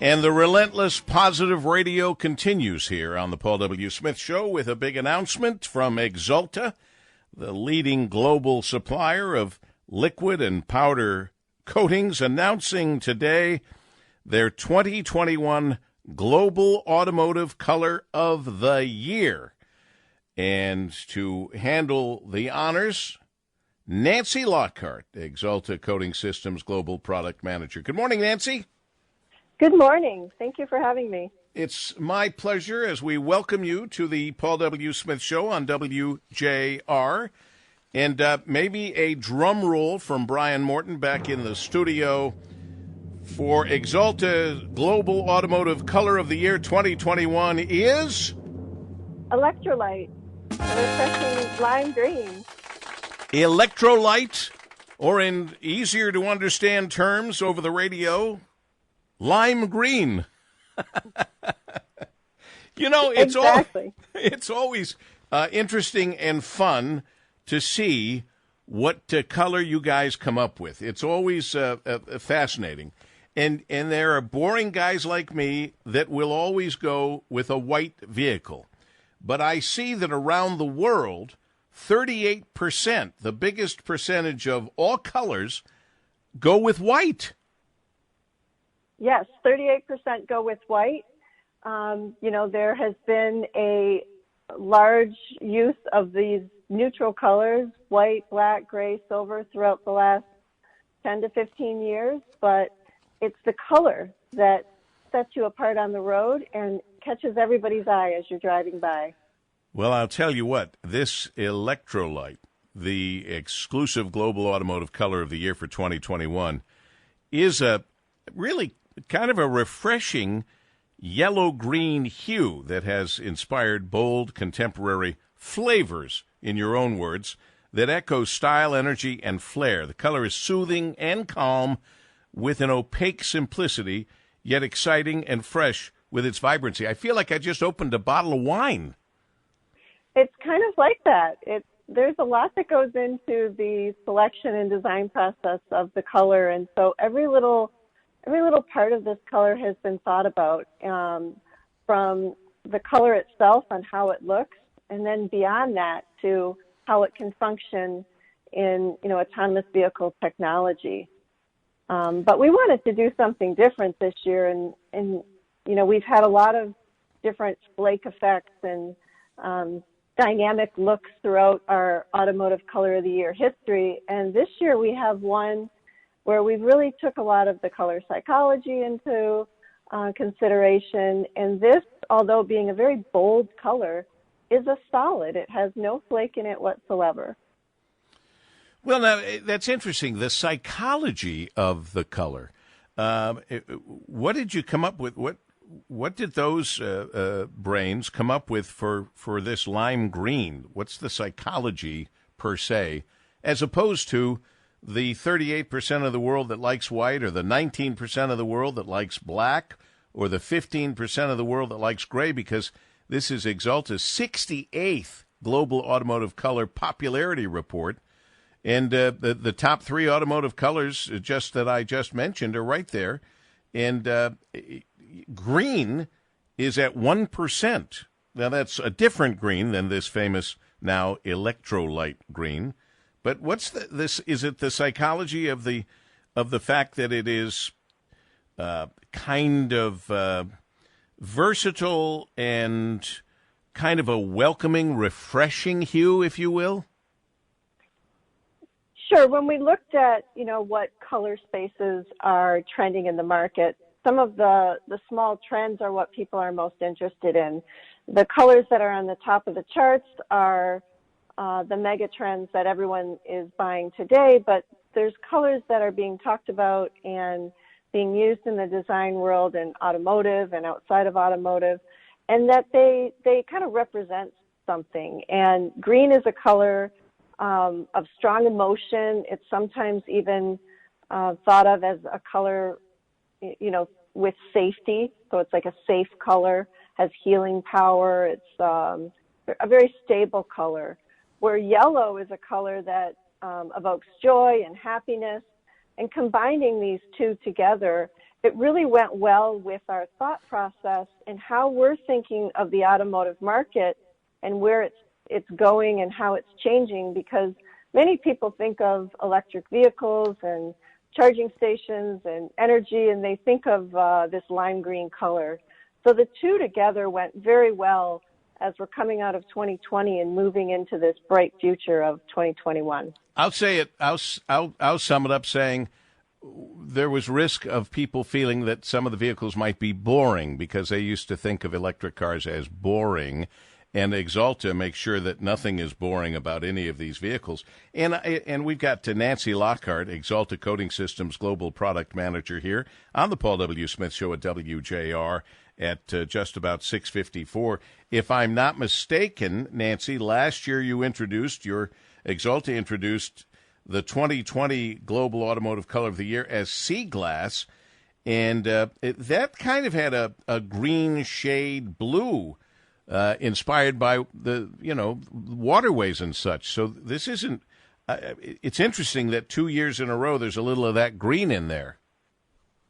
And the relentless positive radio continues here on the Paul W. Smith Show with a big announcement from Axalta, the leading global supplier of liquid and powder coatings, announcing today their 2021 Global Automotive Color of the Year. And to handle the honors, Nancy Lockhart, Axalta Coating Systems Global Product Manager. Good morning, Nancy. Good morning. Thank you for having me. It's my pleasure as we welcome you to the Paul W. Smith Show on WJR. And maybe a drum roll from Brian Morton back in the studio for Axalta Global Automotive Color of the Year 2021 is? ElectroLight, refreshing lime green. ElectroLight, or in easier to understand terms over the radio, lime green. You know, it's exactly. It's always interesting and fun to see what color you guys come up with. It's always fascinating. And there are boring guys like me that will always go with a white vehicle. But I see that around the world, 38%, the biggest percentage of all colors, go with white. Yes, 38% go with white. There has been a large use of these neutral colors, white, black, gray, silver, throughout the last 10 to 15 years. But it's the color that sets you apart on the road and catches everybody's eye as you're driving by. Well, I'll tell you what, this ElectroLight, the exclusive global automotive color of the year for 2021, is a really kind of a refreshing yellow-green hue that has inspired bold, contemporary flavors, in your own words, that echo style, energy, and flair. The color is soothing and calm with an opaque simplicity, yet exciting and fresh with its vibrancy. I feel like I just opened a bottle of wine. It's kind of like that. There's a lot that goes into the selection and design process of the color, and so every little part of this color has been thought about, from the color itself and how it looks, and then beyond that to how it can function in autonomous vehicle technology. But we wanted to do something different this year, and we've had a lot of different flake effects and dynamic looks throughout our automotive color of the year history, and this year we have one where we really took a lot of the color psychology into consideration. And this, although being a very bold color, is a solid. It has no flake in it whatsoever. Well, now, that's interesting, the psychology of the color. What did you come up with? What did those brains come up with for this lime green? What's the psychology, per se, as opposed to the 38% of the world that likes white, or the 19% of the world that likes black, or the 15% of the world that likes gray? Because this is Axalta's 68th Global Automotive Color Popularity Report, and the top three automotive colors that I just mentioned are right there, and green is at 1%. Now, that's a different green than this famous now ElectroLight green. But what's this? Is it the psychology of the fact that it is kind of versatile and kind of a welcoming, refreshing hue, if you will? Sure. When we looked at what color spaces are trending in the market, some of the small trends are what people are most interested in. The colors that are on the top of the charts are the mega trends that everyone is buying today, but there's colors that are being talked about and being used in the design world and automotive and outside of automotive, and that they kind of represent something. And green is a color of strong emotion. It's sometimes even thought of as a color, with safety. So it's like a safe color, has healing power. It's a very stable color. Where yellow is a color that evokes joy and happiness, and combining these two together it really went well with our thought process and how we're thinking of the automotive market and where it's going and how it's changing, because many people think of electric vehicles and charging stations and energy, and they think of this lime green color. So the two together went very well as we're coming out of 2020 and moving into this bright future of 2021. I'll say it. I'll sum it up saying there was risk of people feeling that some of the vehicles might be boring because they used to think of electric cars as boring, and Axalta makes sure that nothing is boring about any of these vehicles. And we've got Nancy Lockhart, Axalta Coating Systems Global Product Manager, here on the Paul W. Smith Show at WJR at just about 6:54. If I'm not mistaken, Nancy, last year Axalta introduced the 2020 Global Automotive Color of the Year as sea glass, and that kind of had a green shade blue, inspired by the waterways and such. So this isn't. It's interesting that 2 years in a row there's a little of that green in there.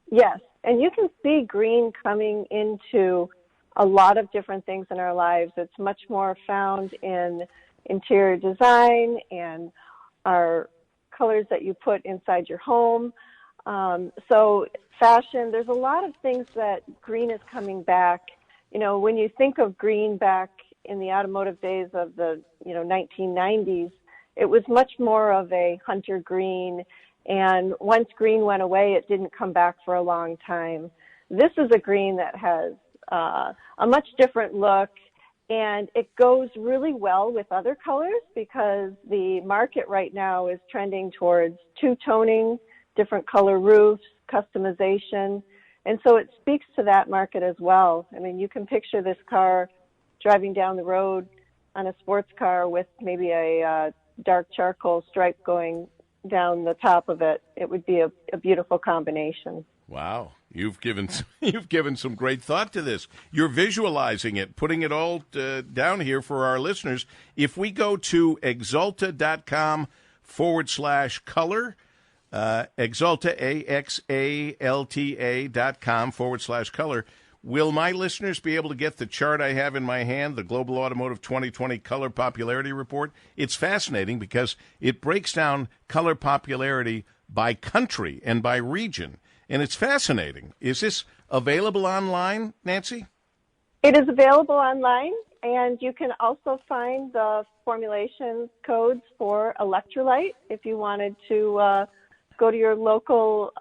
Yes, and you can see green coming into a lot of different things in our lives. It's much more found in interior design and our colors that you put inside your home. So fashion, there's a lot of things that green is coming back. When you think of green back in the automotive days of the 1990s, it was much more of a hunter green, and once green went away, it didn't come back for a long time. This is a green that has a much different look, and it goes really well with other colors because the market right now is trending towards two-toning, different color roofs, customization, and so it speaks to that market as well. I mean, you can picture this car driving down the road on a sports car with maybe a dark charcoal stripe going down the top of it. It would be a beautiful combination. Wow. You've given some great thought to this. You're visualizing it, putting it all down here for our listeners. If we go to Axalta.com/color, Axalta, AXALTA.com/color, will my listeners be able to get the chart I have in my hand, the Global Automotive 2020 Color Popularity Report? It's fascinating because it breaks down color popularity by country and by region. And it's fascinating. Is this available online, Nancy? It is available online, and you can also find the formulation codes for ElectroLight if you wanted to go to your local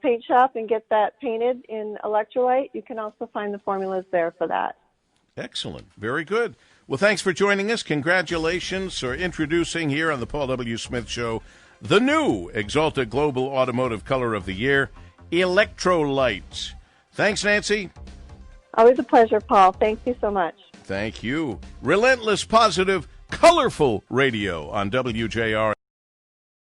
paint shop and get that painted in ElectroLight. You can also find the formulas there for that. Excellent. Very good. Well, thanks for joining us. Congratulations for introducing here on the Paul W. Smith Show the new Axalta Global Automotive Color of the Year, ElectroLight. Thanks, Nancy. Always a pleasure, Paul. Thank you so much. Thank you. Relentless, positive, colorful radio on WJR.